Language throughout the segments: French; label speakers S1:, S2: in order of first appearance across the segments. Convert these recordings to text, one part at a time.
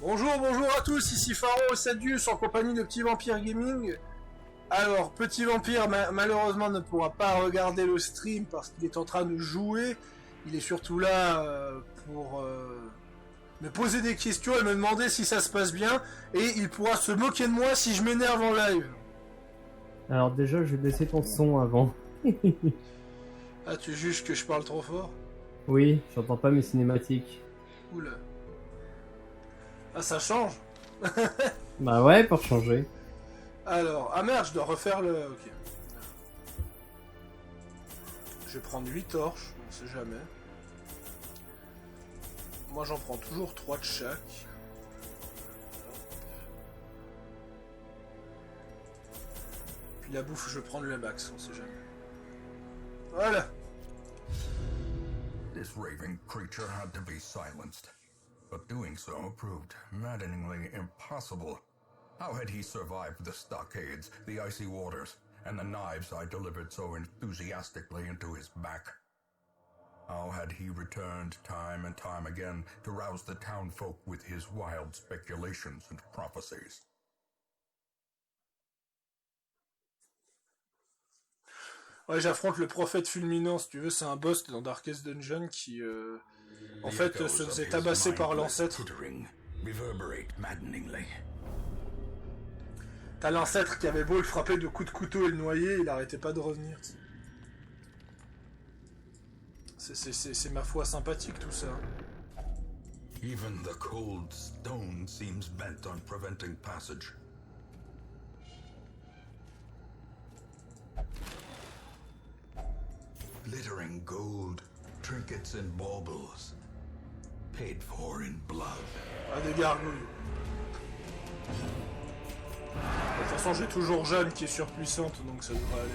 S1: Bonjour, bonjour à tous, ici Pharaon Sadius en compagnie de Petit Vampire Gaming. Alors, Petit Vampire malheureusement ne pourra pas regarder le stream parce qu'il est en train de jouer. Il est surtout là pour me poser des questions et me demander si ça se passe bien. Et il pourra se moquer de moi si je m'énerve en live.
S2: Alors déjà, je vais baisser ton son avant.
S1: Ah, tu juges que je parle trop fort?
S2: Oui, j'entends pas mes cinématiques.
S1: Oula. Ah, ça change.
S2: Bah ouais, pour changer.
S1: Alors, ah merde, je dois refaire le... Ok. Je vais prendre 8 torches, on sait jamais. Moi j'en prends toujours 3 de chaque. Puis la bouffe, je vais prendre le max, on sait jamais. Voilà.
S3: This raving creature had to be silenced, but doing so proved maddeningly impossible. How had he survived the stockades, the icy waters, and the knives I delivered so enthusiastically into his back? How had he returned time and time again to rouse the townfolk with his wild speculations and prophecies?
S1: Ouais, j'affronte le prophète fulminant, si tu veux, c'est un boss dans Darkest Dungeon qui, en fait, se faisait tabasser par l'ancêtre. T'as l'ancêtre qui avait beau le frapper de coups de couteau et le noyer, il arrêtait pas de revenir. C'est ma foi sympathique tout ça.
S3: Even the cold stone seems bent on preventing passage. Glittering gold, trinkets and baubles, paid for in blood.
S1: Ah, des gargouilles. De toute façon, j'ai toujours Jeanne qui est surpuissante, donc ça devrait aller.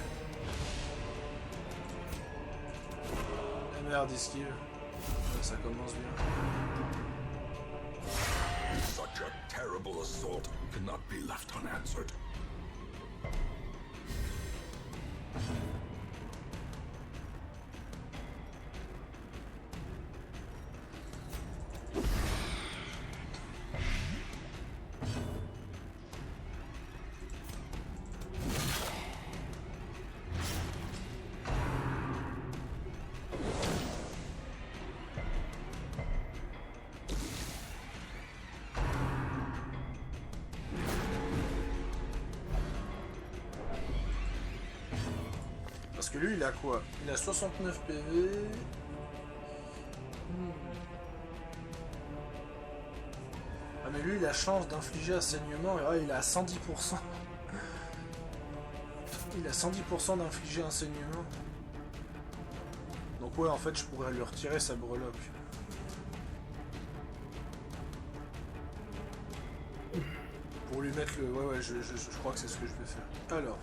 S1: La merde, esquive. Ça commence bien.
S3: Such a terrible assault cannot be left unanswered.
S1: Parce que lui, il a quoi? Il a 69 PV. Ah mais lui, il a chance d'infliger un saignement. Et ouais, il a 110%. Il a 110% d'infliger un saignement. Donc ouais, en fait, je pourrais lui retirer sa breloque. Pour lui mettre le... Ouais, je crois que c'est ce que je vais faire. Alors...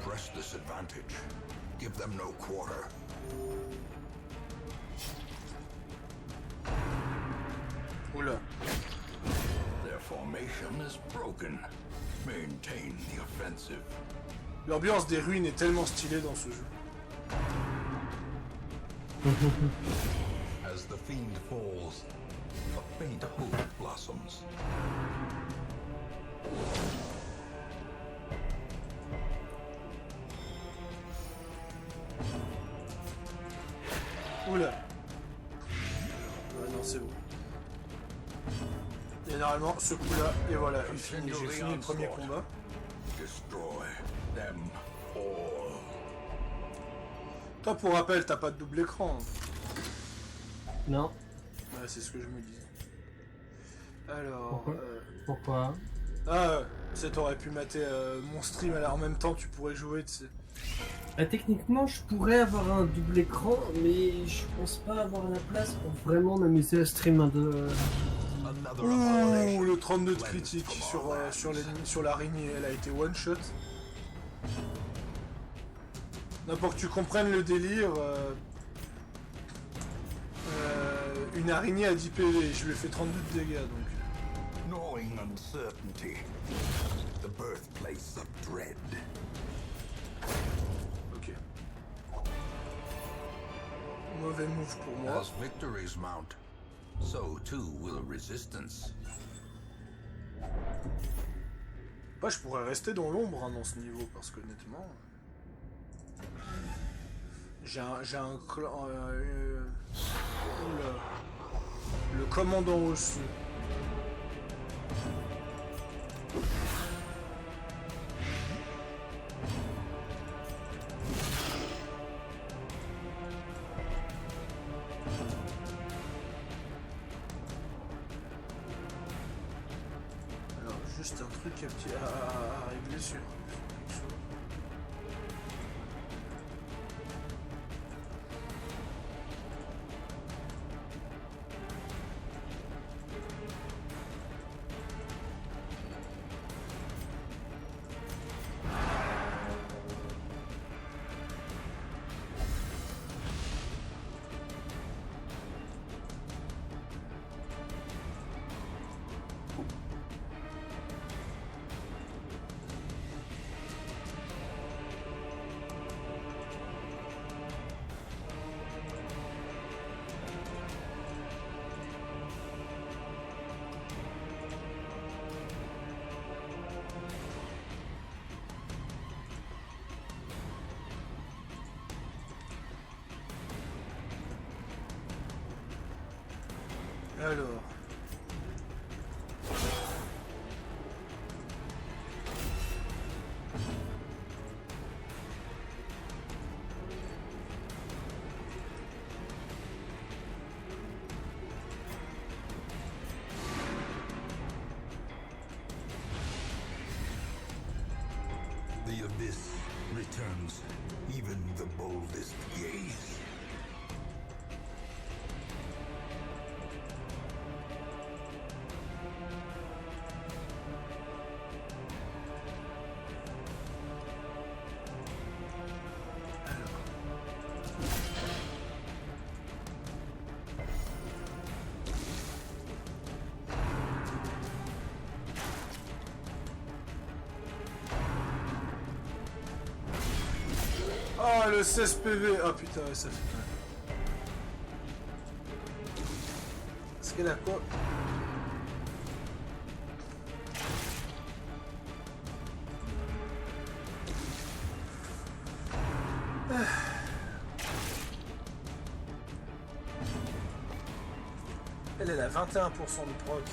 S3: Press this advantage. Give them no quarter.
S1: Oula.
S3: Their formation is broken. Maintain the offensive.
S1: L'ambiance des ruines est tellement stylée dans ce jeu.
S3: As the fiend falls, a faint hope blossoms.
S1: Oula. Ouais, non, c'est bon. Et normalement, ce coup-là, et voilà, il finit. J'ai fini le premier combat.
S3: Destroy them all.
S1: Toi, pour rappel, t'as pas de double écran.
S2: Non.
S1: Ouais, c'est ce que je me disais. Alors...
S2: Pourquoi Pourquoi?
S1: Ah, tu sais, t'aurais pu mater mon stream en même temps, tu pourrais jouer, tu sais.
S2: Techniquement, je pourrais avoir un double écran, mais je pense pas avoir la place pour vraiment m'amuser à stream un de...
S1: Ouh, le 32 de critique sur l'araignée, elle a été one shot. Non, pour que tu comprennes le délire, une araignée a 10 PV, je lui ai fait 32 de dégâts donc.
S3: Gnawing uncertainty, the birthplace of dread.
S1: Ok. Mauvais move pour moi.
S3: As victories mount, So too will resistance.
S1: Moi, je pourrais rester dans l'ombre hein, dans ce niveau, parce qu'honnêtement... J'ai un clan... le commandant osseux. Alors, juste un truc à régler sur... Alors...
S3: The abyss returns even the boldest gaze.
S1: Oh, le 16 PV. Ah putain, ouais, ça fait mal. Est-ce qu'elle a quoi? Elle a 21% de proc.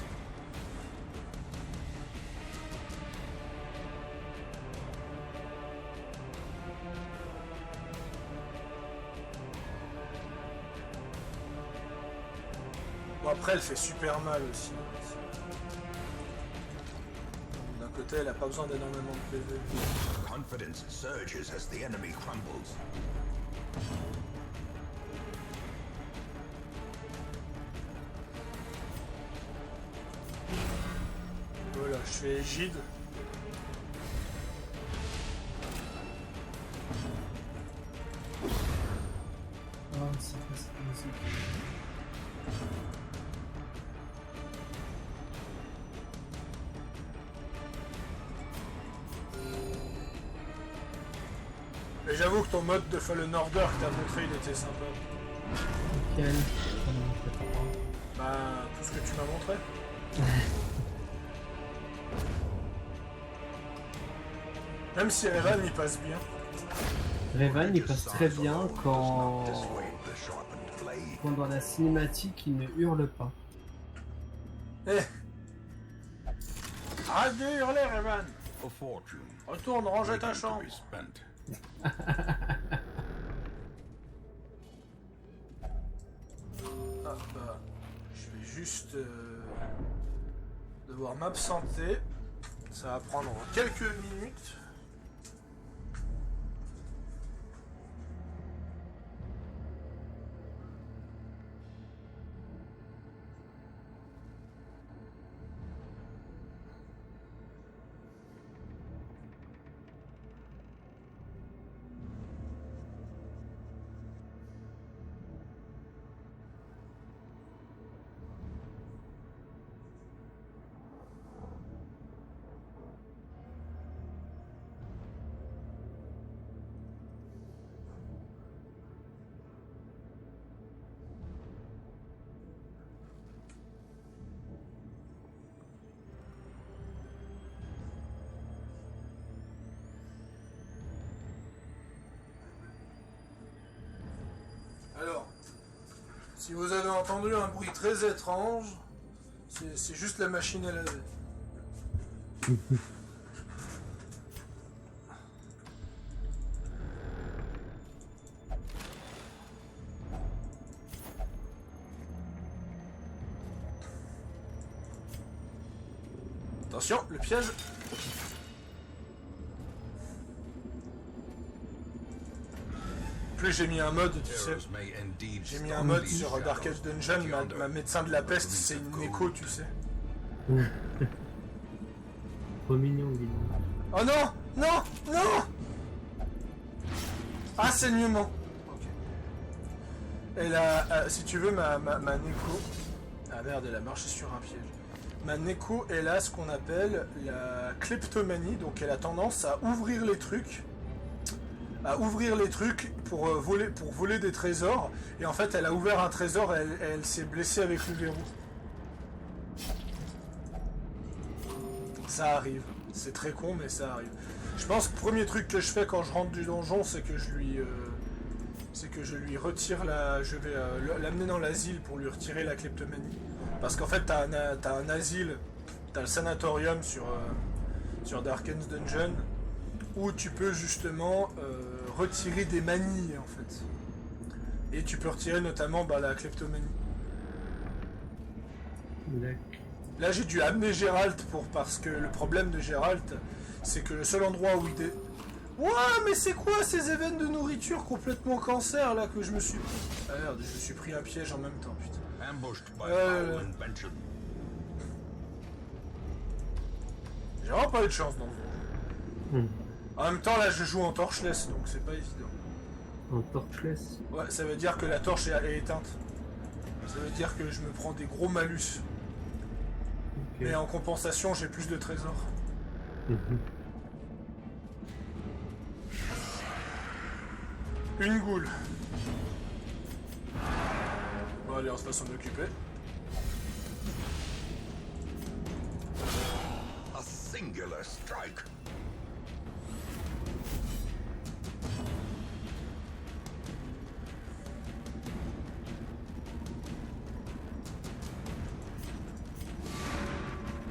S1: Bon, après, elle fait super mal aussi. D'un côté, elle a pas besoin d'énormément de PV.
S3: Confidence surges as the enemy crumbles.
S1: Voilà, je fais égide.
S2: Oh, c'est pas cette musique.
S1: Mais j'avoue que ton mode de Fallen Order que t'as montré, il était sympa.
S2: Lequel? Oh non, je peux pas.
S1: Bah, tout ce que tu m'as montré. Même si Revan il passe bien.
S2: Revan il passe très bien quand dans la cinématique il ne hurle pas.
S1: Eh, arrête de hurler, Revan.
S3: A fortune.
S1: Retourne, range ta
S3: waiting to
S1: chambre.
S3: be spent.
S1: Ah bah, je vais juste devoir m'absenter. Ça va prendre quelques minutes. Alors, si vous avez entendu un bruit très étrange, c'est juste la machine à laver. Attention, le piège. En plus, j'ai mis un mode, tu sais. J'ai mis un mode sur Darkest Dungeon, ma médecin de la peste, c'est une écho, tu sais.
S2: Trop mignon, Guillaume.
S1: Oh non! Non! Non! Ah, saignement. Ok. Elle a, si tu veux, ma Neko... Ah merde, elle a marché sur un piège. Ma Neko, elle a ce qu'on appelle la kleptomanie, donc elle a tendance à ouvrir les trucs. Pour voler des trésors. Et en fait, elle a ouvert un trésor et elle s'est blessée avec le verrou. Ça arrive. C'est très con, mais ça arrive. Je pense que le premier truc que je fais quand je rentre du donjon, c'est que je lui retire la... Je vais l'amener dans l'asile pour lui retirer la kleptomanie. Parce qu'en fait, t'as un asile, t'as le sanatorium sur Darkest Dungeon, où tu peux justement retirer des manies, en fait. Et tu peux retirer notamment la kleptomanie.
S2: D'accord.
S1: Là, j'ai dû amener Gérald parce que le problème de Gérald, c'est que le seul endroit où il est... Ouah, mais c'est quoi ces événements de nourriture complètement cancer, là, que je me suis... Ah merde, je me suis pris un piège en même temps, putain. J'ai vraiment pas eu de chance dans ce jeu. En même temps, là, je joue en torchless, donc c'est pas évident.
S2: En torchless?
S1: Ouais, ça veut dire que la torche est éteinte. Ça veut dire que je me prends des gros malus. Okay. Mais en compensation, j'ai plus de trésors. Une goule. Bon, allez, on se va s'en occuper.
S3: A singular strike.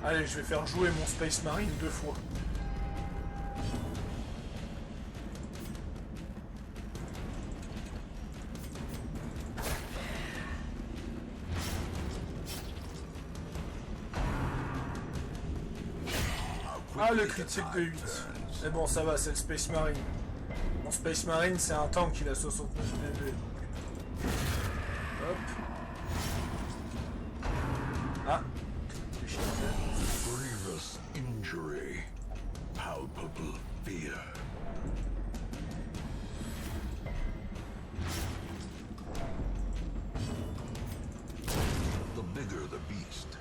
S1: Allez, je vais faire jouer mon Space Marine 2 fois. Ah, le critique de 8. Mais bon, ça va, c'est le Space Marine. Mon Space Marine, c'est un tank, il a 69 PV. Hop. Ah.
S3: Grievous injury. Palpable fear. The bigger the beast,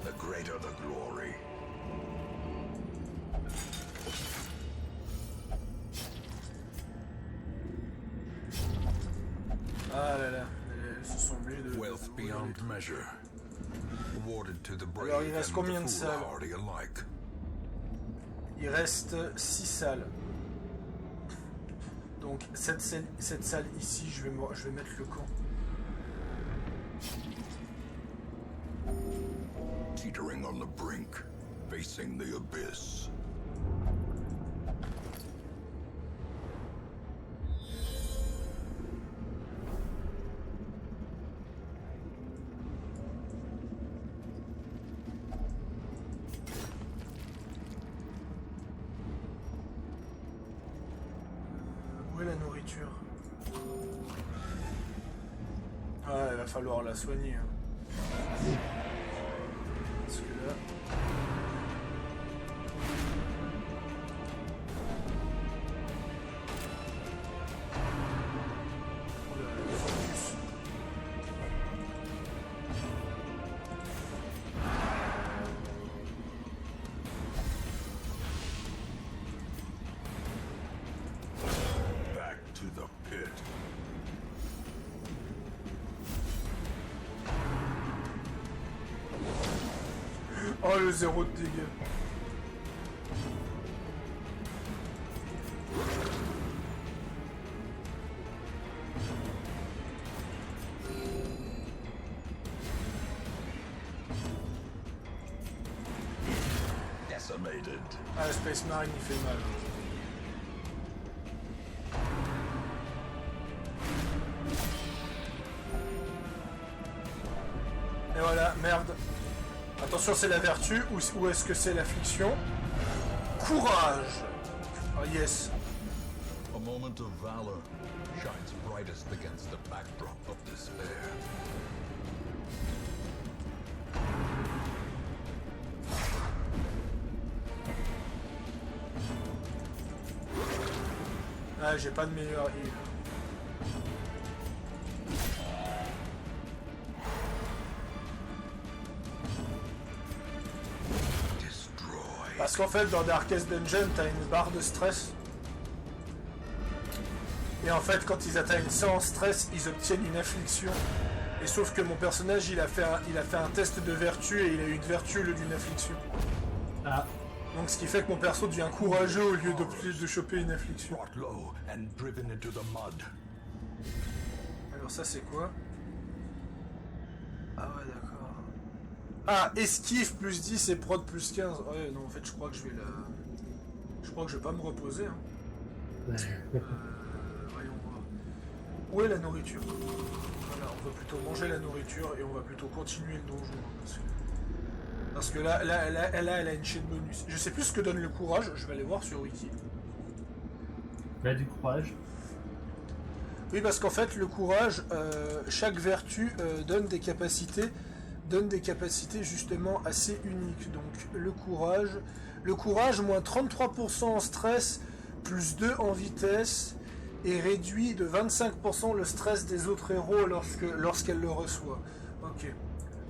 S3: the greater the glory.
S1: Ah là là, elles se sont mis de...
S3: Wealth beyond measure. Awarded to the brave.
S1: Alors il reste combien de salles?
S3: Alike.
S1: Il reste 6 salles. Donc cette salle ici, je vais mettre le camp.
S3: Teetering on the brink, facing the abyss.
S1: Où est la nourriture? Ah, il va falloir la soigner. Hein. Parce que là... Oh là, le focus.
S3: Back to the pit.
S1: Oh, le 0 de dégâts.
S4: decimated.
S1: Ah, le Space Marine, il fait mal. Et voilà, merde. Attention, c'est la vertu ou est-ce que c'est l'affliction? Courage. Oh yes.
S4: A moment of valor shines brightest against the backdrop of despair.
S1: Ah, j'ai pas de meilleur heal. Parce qu'en fait, dans Darkest Dungeon, t'as une barre de stress. Et en fait, quand ils atteignent 100 en stress, ils obtiennent une affliction. Et sauf que mon personnage, il a fait un test de vertu et il a eu une vertu au lieu d'une affliction.
S2: Ah,
S1: Donc ce qui fait que mon perso devient courageux au lieu de choper une affliction.
S4: Brought low and driven into the mud.
S1: Alors ça c'est quoi? Ah ouais d'accord. Ah, esquive plus 10 et prod plus 15. Ouais non en fait je crois que je vais la... Je crois que je vais pas me reposer hein. Voyons voir. Où est la nourriture? Voilà, on va plutôt manger la nourriture et on va plutôt continuer le donjon. Parce que là, elle a une chaîne bonus. Je sais plus ce que donne le courage, je vais aller voir sur Wiki.
S2: bah du courage.
S1: Oui, parce qu'en fait, le courage, chaque vertu donne des capacités justement assez uniques. Donc, le courage, moins 33% en stress, plus 2 en vitesse, et réduit de 25% le stress des autres héros lorsqu'elle le reçoit. Ok.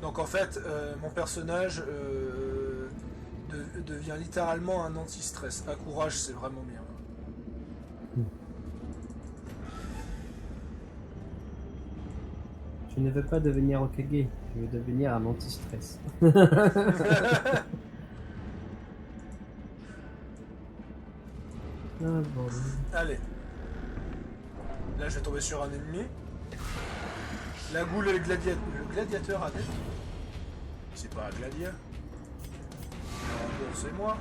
S1: Donc en fait, mon personnage devient littéralement un anti-stress. À courage, c'est vraiment bien.
S2: Je ne veux pas devenir Hokage, je veux devenir un anti-stress. Ah bon.
S1: Allez. Là, je vais tomber sur un ennemi. La goule et le gladiateur adepte. C'est pas un gladia. Non, c'est moi.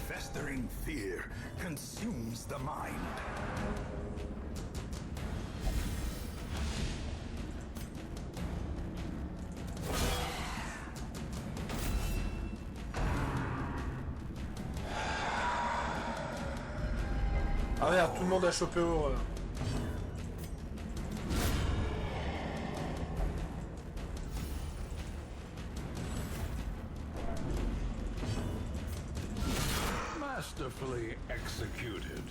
S4: Festering fear consumes the mind.
S1: Ah merde, tout le monde a chopé horreur.
S4: Masterfully executed.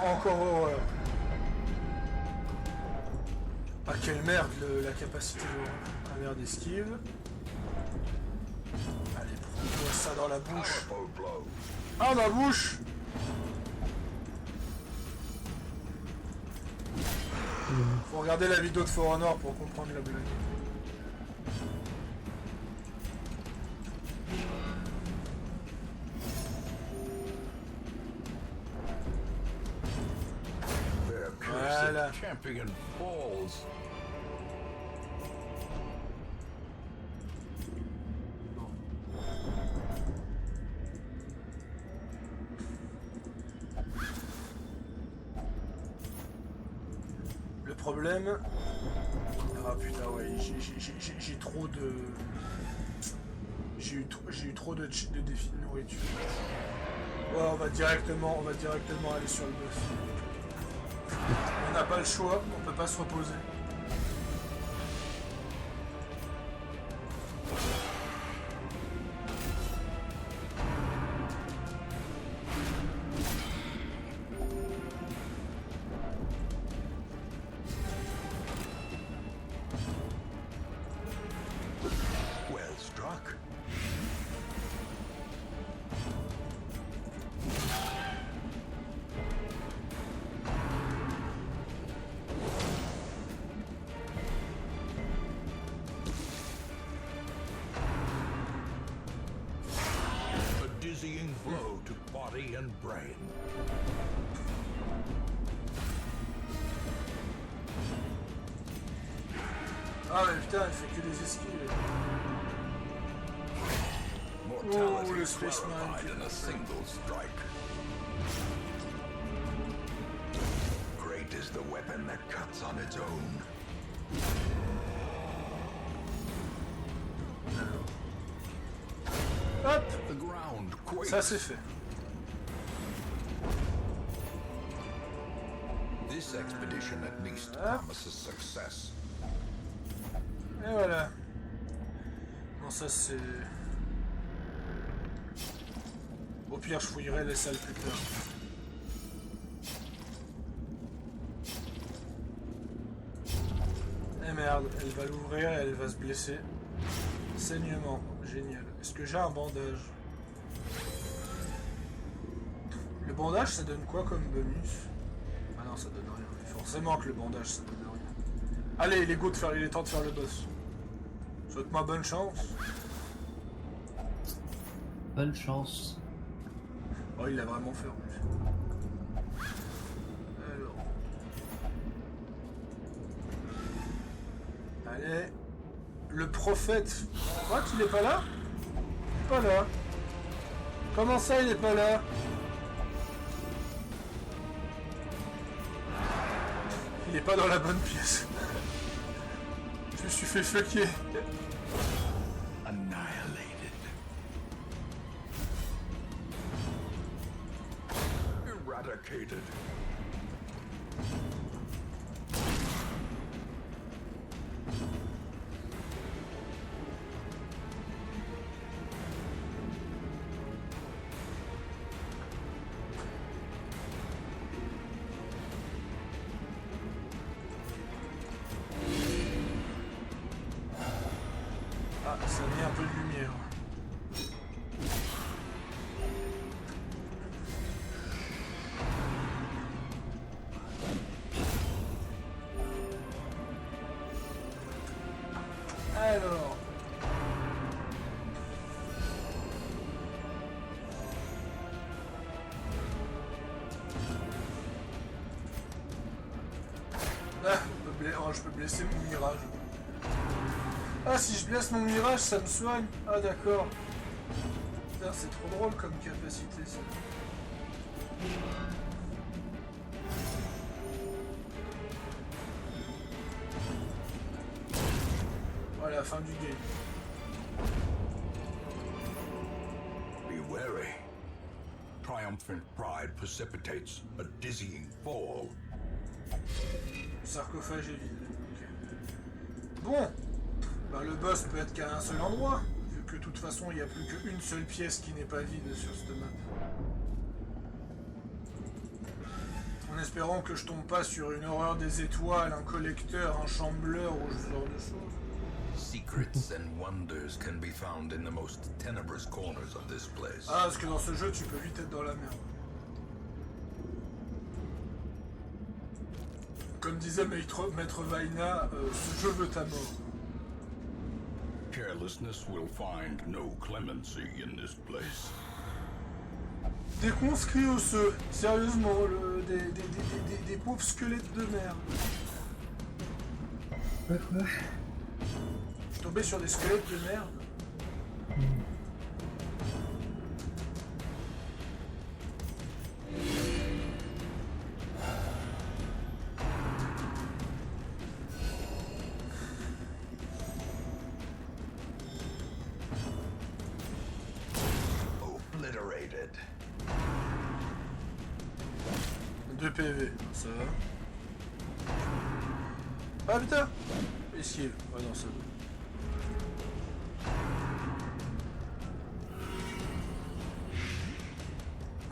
S1: Encore horreur. Ah quelle merde la capacité de... Ah merde esquive. Allez, prends-toi ça dans la bouche.
S4: Powerful blow.
S1: Ah ma bouche. Faut regarder la vidéo de For Honor pour comprendre la blague.
S4: Their
S1: Voilà.
S4: cursed champion falls.
S1: Le problème... Ah putain ouais, j'ai trop de... J'ai eu trop de défis de nourriture. Ouais, on va directement aller sur le boss. On n'a pas le choix, on peut pas se reposer.
S4: Well struck. body and brain.
S1: Ah mais putain, il fait que des esquives.
S3: Mortality
S1: le Space
S3: clarified
S1: Marine.
S3: in a single strike. Great is the weapon that cuts on its own.
S1: Hop,
S3: The ground quakes.
S1: ça c'est fait.
S3: This expedition at least
S1: Ah.
S3: promises success.
S1: Et voilà. Non, ça c'est... Au pire, je fouillerai les salles plus tard. Eh merde, elle va l'ouvrir et elle va se blesser. Saignement, génial. Est-ce que j'ai un bandage? Le bandage, ça donne quoi comme bonus? Ah non, ça donne rien. Forcément que le bandage, ça donne rien. Allez, il est temps de faire le boss. Souhaite-moi bonne chance.
S2: Bonne chance.
S1: Oh, il l'a vraiment fait en plus. Alors. Allez. Le prophète. Quoi, qu'il est pas là? Pas là. Comment ça, il est pas là? Il est pas dans la bonne pièce. Je me suis fait fucker.
S3: Annihilated. Eradicated.
S1: Ah, ça met un peu de lumière. Alors. Ah, je peux blesser mon mirage. Ah, si je blesse mon mirage, ça me soigne. Ah, d'accord. Putain, c'est trop drôle comme capacité, ça. Voilà, fin du game.
S3: Be wary. Triumphant pride precipitates a dizzying fall.
S1: Le sarcophage est vide. Ok. Bon. Bah, le boss peut être qu'à un seul endroit, vu que de toute façon il n'y a plus qu'une seule pièce qui n'est pas vide sur cette map. En espérant que je tombe pas sur une horreur des étoiles, un collecteur, un chambleur ou ce genre de choses.
S3: Secrets and wonders can be found in the most tenebrous corners of this place.
S1: Ah, parce que dans ce jeu tu peux vite être dans la merde. Comme disait Maître Vaina, ce jeu veut ta mort.
S3: Carelessness will find no clemency in this place.
S1: Des conscrits osseux, sérieusement, des pauvres squelettes de merde.
S2: Quoi?
S1: Je suis tombé sur des squelettes de merde.
S3: Obliterated.
S1: 2 PV, ça va. Ah putain! Esquive. Ah non, ça va.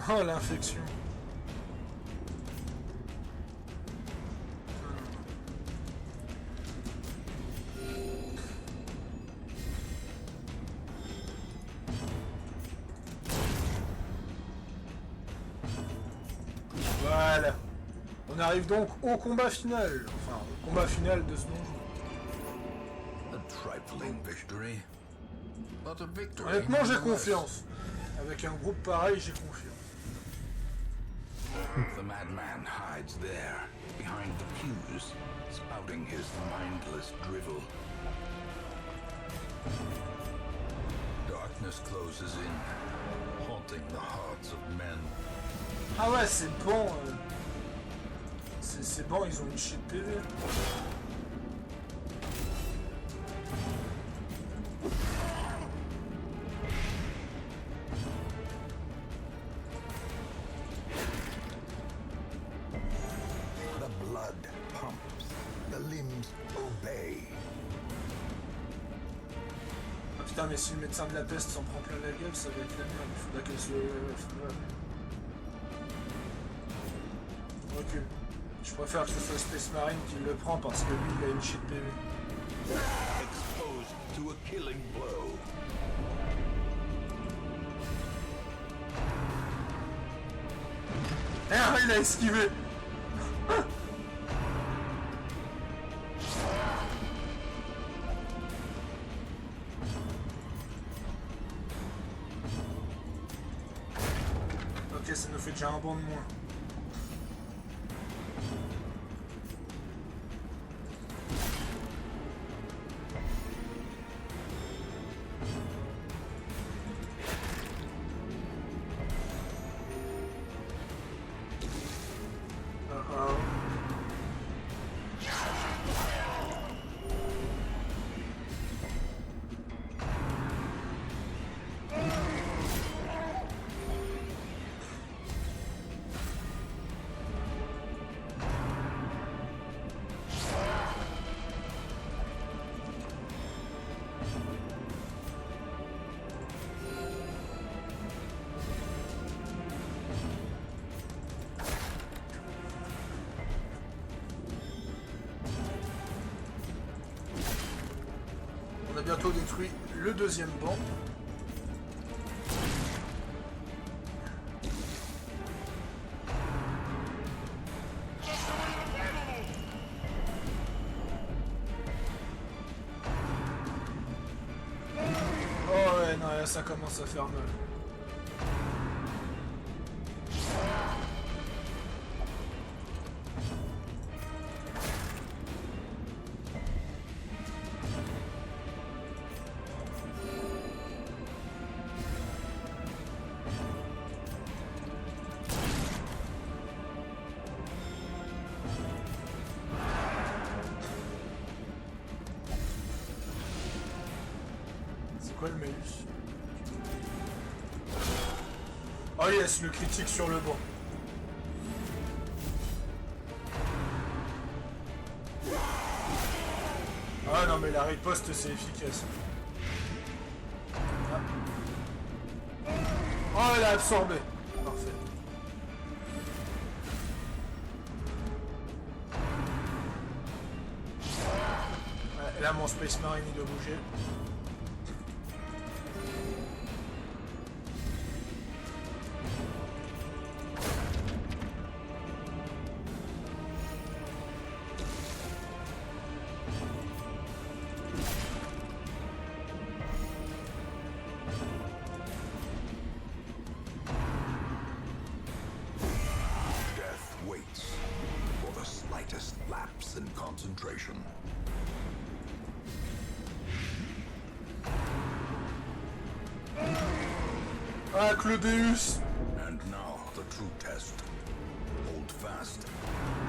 S1: Oh, l'infection. Voilà. On arrive donc au combat final. Enfin, au combat final de ce donjon.
S3: A trifling victory. But a victory.
S1: Honnêtement, j'ai
S3: nonetheless.
S1: confiance. Avec un groupe pareil, j'ai confiance.
S3: The madman hides there, behind the pews, spouting his mindless drivel. Darkness closes in, haunting the hearts of men.
S1: Ah ouais, c'est bon. C'est bon, ils ont une shit PV.
S3: The blood pumps, the limbs obey.
S1: Ah putain, mais si le médecin de la peste s'en prend plein la gueule, ça va être la merde. Il faudra qu'elle se... Recule. Je préfère que ce soit Space Marine qui le prend parce que lui il a une shit PV.
S4: Exposed to a killing blow.
S1: Ah, il a esquivé. Ok, ça nous fait déjà un bon de moins. On a bientôt détruit le deuxième banc. Oh ouais, non, là ça commence à faire mal. C'est quoi le malus? Oh yes, le critique sur le banc. Ah non mais la riposte c'est efficace. Ah. Oh elle a absorbé. Parfait. Ouais, là mon Space Marine il doit bouger.
S3: Death waits for the slightest lapse in concentration.
S1: Ah Claudeus.
S3: And now the true test. Hold fast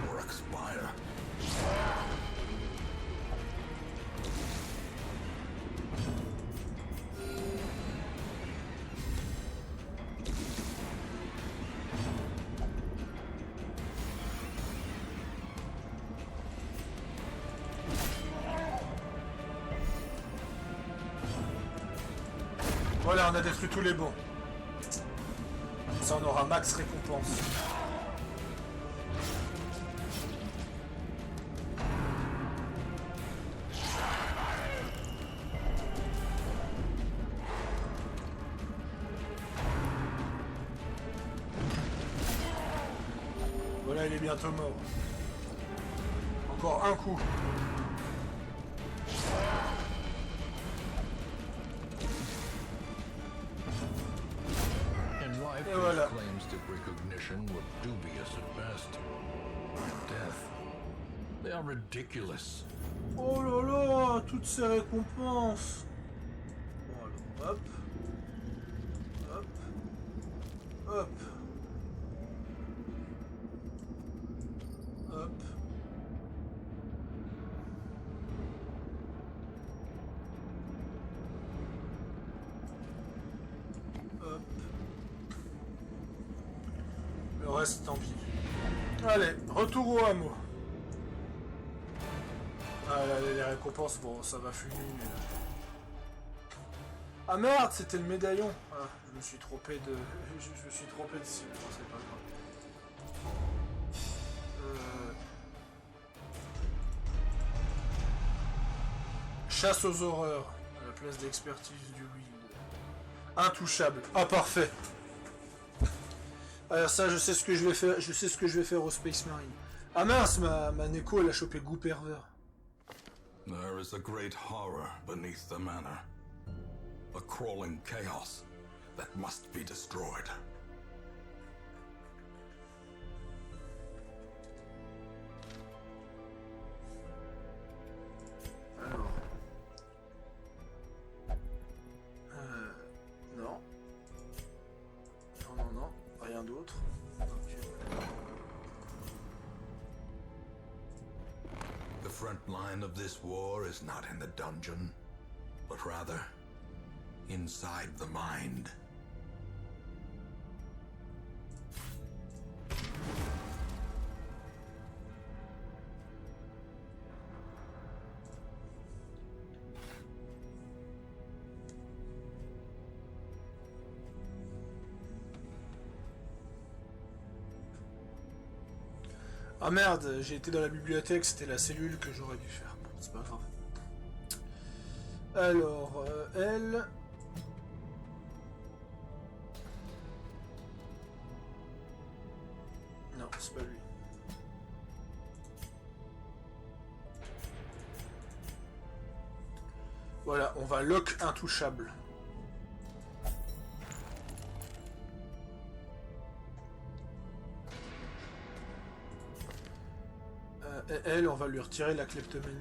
S3: or expire.
S1: Voilà, on a détruit tous les bons. Ça on aura max récompense. Voilà, il est bientôt mort. Encore un coup.
S4: In Life
S1: Et
S4: whose
S1: voilà.
S4: claims to recognition were dubious at best. Death. They are ridiculous.
S1: Oh là là, toutes ces récompenses. Bon alors, hop. Hop. Hop. Hop. Hop. Le reste, tant pis. Allez, retour au hameau. Ah là, les récompenses, bon, ça va fumer, mais... Ah merde, c'était le médaillon. Ah, je me suis trompé de... Je me suis trompé de cible, bon, c'est pas grave. Chasse aux horreurs, à la place d'expertise du wild. Intouchable. Ah, parfait. Alors ça, je sais ce que je vais faire, je sais ce que je vais faire au Space Marine. Ah mince, ma Neko, elle a chopé goût pervers.
S3: There is a great horror beneath the manor. A crawling chaos that must be destroyed.
S1: Alors... Non. Non, non, non. Rien d'autre. Ok.
S3: The front line of this war is not in the dungeon, but rather inside the mind.
S1: Ah merde, j'ai été dans la bibliothèque, c'était la cellule que j'aurais dû faire. Bon, c'est pas grave. Alors, elle... Non, c'est pas lui. Voilà, on va lock intouchable. Elle, on va lui retirer la kleptomanie.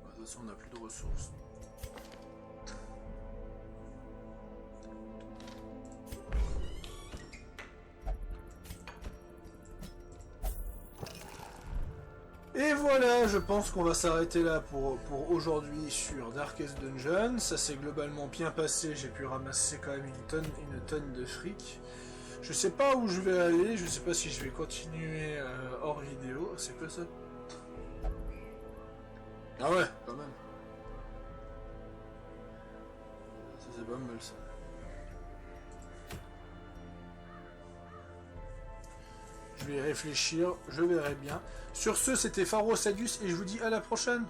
S1: De toute façon, on n'a plus de ressources. Et voilà, je pense qu'on va s'arrêter là pour aujourd'hui sur Darkest Dungeon. Ça s'est globalement bien passé, j'ai pu ramasser quand même une tonne de fric. Je sais pas où je vais aller, je sais pas si je vais continuer hors vidéo. C'est quoi ça? Ah ouais, quand même. Ça c'est pas mal ça. Je vais y réfléchir, je verrai bien. Sur ce, c'était Pharo Sadius et je vous dis à la prochaine.